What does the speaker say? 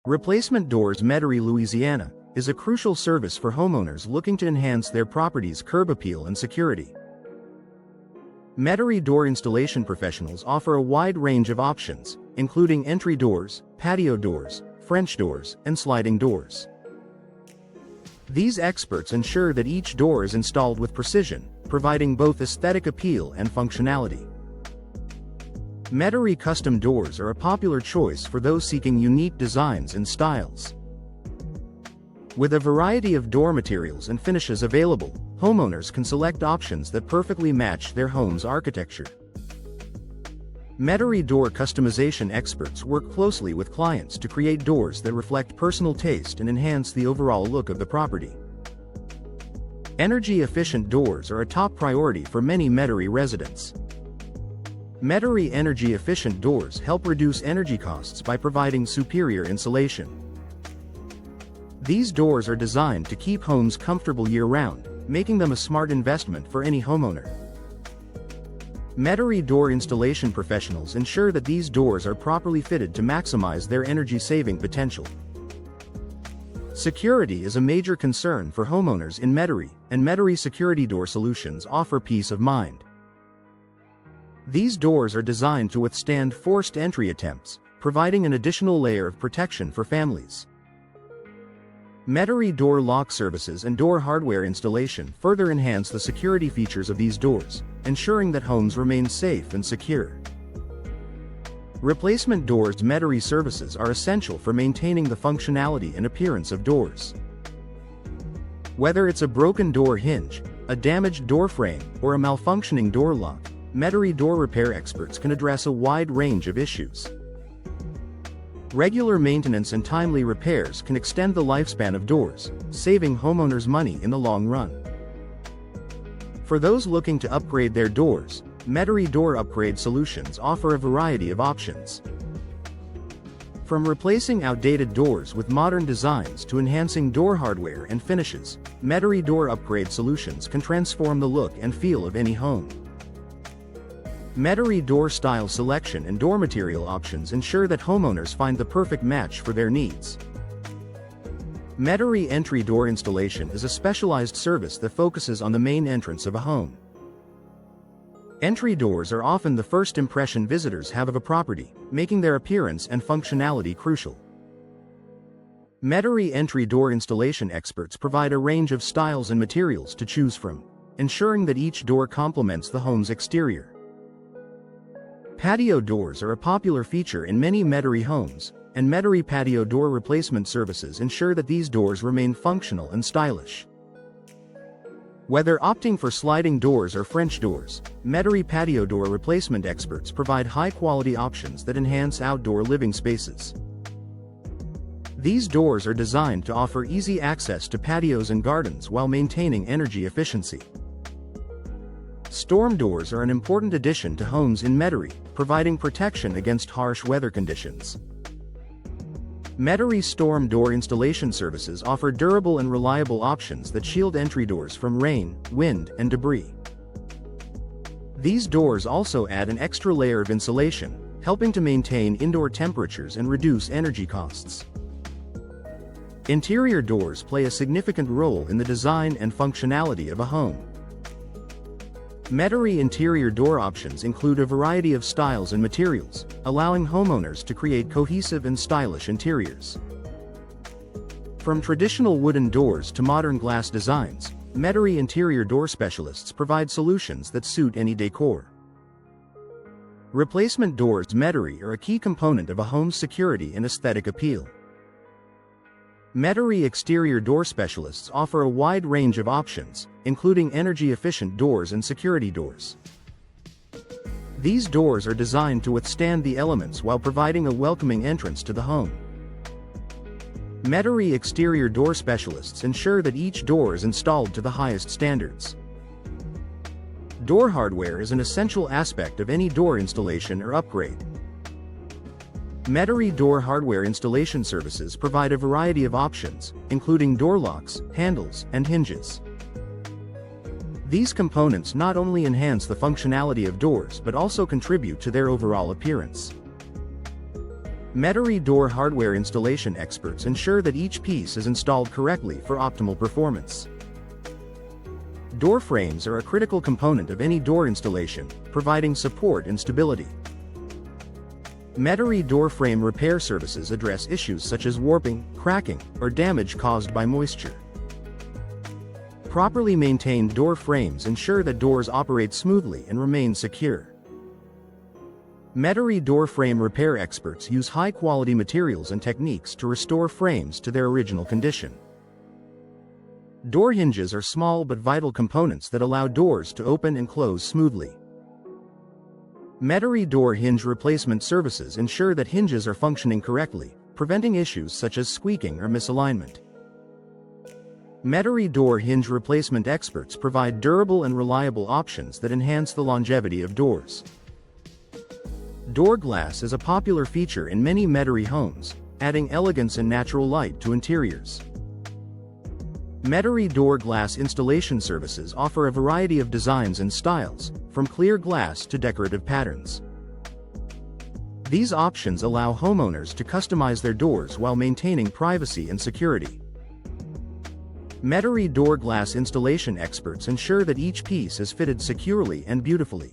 Replacement Doors Metairie, Louisiana, is a crucial service for homeowners looking to enhance their property's curb appeal and security. Metairie door installation professionals offer a wide range of options, including entry doors, patio doors, French doors, and sliding doors. These experts ensure that each door is installed with precision, providing both aesthetic appeal and functionality. Metairie custom doors are a popular choice for those seeking unique designs and styles. With a variety of door materials and finishes available, homeowners can select options that perfectly match their home's architecture. Metairie door customization experts work closely with clients to create doors that reflect personal taste and enhance the overall look of the property. Energy-efficient doors are a top priority for many Metairie residents. Metairie energy-efficient doors help reduce energy costs by providing superior insulation. These doors are designed to keep homes comfortable year-round, making them a smart investment for any homeowner. Metairie door installation professionals ensure that these doors are properly fitted to maximize their energy-saving potential. Security is a major concern for homeowners in Metairie, and Metairie security door solutions offer peace of mind. These doors are designed to withstand forced entry attempts, providing an additional layer of protection for families. Metairie door lock services and door hardware installation further enhance the security features of these doors, ensuring that homes remain safe and secure. Replacement doors Metairie services are essential for maintaining the functionality and appearance of doors. Whether it's a broken door hinge, a damaged door frame, or a malfunctioning door lock, Metairie door repair experts can address a wide range of issues. Regular maintenance and timely repairs can extend the lifespan of doors, saving homeowners money in the long run. For those looking to upgrade their doors, Metairie Door Upgrade Solutions offer a variety of options. From replacing outdated doors with modern designs to enhancing door hardware and finishes, Metairie Door Upgrade Solutions can transform the look and feel of any home. Metairie door style selection and door material options ensure that homeowners find the perfect match for their needs. Metairie Entry Door Installation is a specialized service that focuses on the main entrance of a home. Entry doors are often the first impression visitors have of a property, making their appearance and functionality crucial. Metairie Entry Door Installation experts provide a range of styles and materials to choose from, ensuring that each door complements the home's exterior. Patio doors are a popular feature in many Metairie homes, and Metairie patio door replacement services ensure that these doors remain functional and stylish. Whether opting for sliding doors or French doors, Metairie patio door replacement experts provide high-quality options that enhance outdoor living spaces. These doors are designed to offer easy access to patios and gardens while maintaining energy efficiency. Storm doors are an important addition to homes in Metairie, providing protection against harsh weather conditions. Metairie storm door installation services offer durable and reliable options that shield entry doors from rain, wind, and debris. These doors also add an extra layer of insulation, helping to maintain indoor temperatures and reduce energy costs. Interior doors play a significant role in the design and functionality of a home. Metairie interior door options include a variety of styles and materials, allowing homeowners to create cohesive and stylish interiors. From traditional wooden doors to modern glass designs, Metairie interior door specialists provide solutions that suit any decor. Replacement doors Metairie are a key component of a home's security and aesthetic appeal. Metairie exterior door specialists offer a wide range of options, including energy-efficient doors and security doors. These doors are designed to withstand the elements while providing a welcoming entrance to the home. Metairie exterior door specialists ensure that each door is installed to the highest standards. Door hardware is an essential aspect of any door installation or upgrade. Metairie door hardware installation services provide a variety of options, including door locks, handles, and hinges. These components not only enhance the functionality of doors but also contribute to their overall appearance. Metairie door hardware installation experts ensure that each piece is installed correctly for optimal performance. Door frames are a critical component of any door installation, providing support and stability. Metairie door frame repair services address issues such as warping, cracking, or damage caused by moisture. Properly maintained door frames ensure that doors operate smoothly and remain secure. Metairie door frame repair experts use high-quality materials and techniques to restore frames to their original condition. Door hinges are small but vital components that allow doors to open and close smoothly. Metairie door hinge replacement services ensure that hinges are functioning correctly, preventing issues such as squeaking or misalignment. Metairie door hinge replacement experts provide durable and reliable options that enhance the longevity of doors. Door glass is a popular feature in many Metairie homes, adding elegance and natural light to interiors. Metairie door glass installation services offer a variety of designs and styles, from clear glass to decorative patterns. These options allow homeowners to customize their doors while maintaining privacy and security. Metairie door glass installation experts ensure that each piece is fitted securely and beautifully.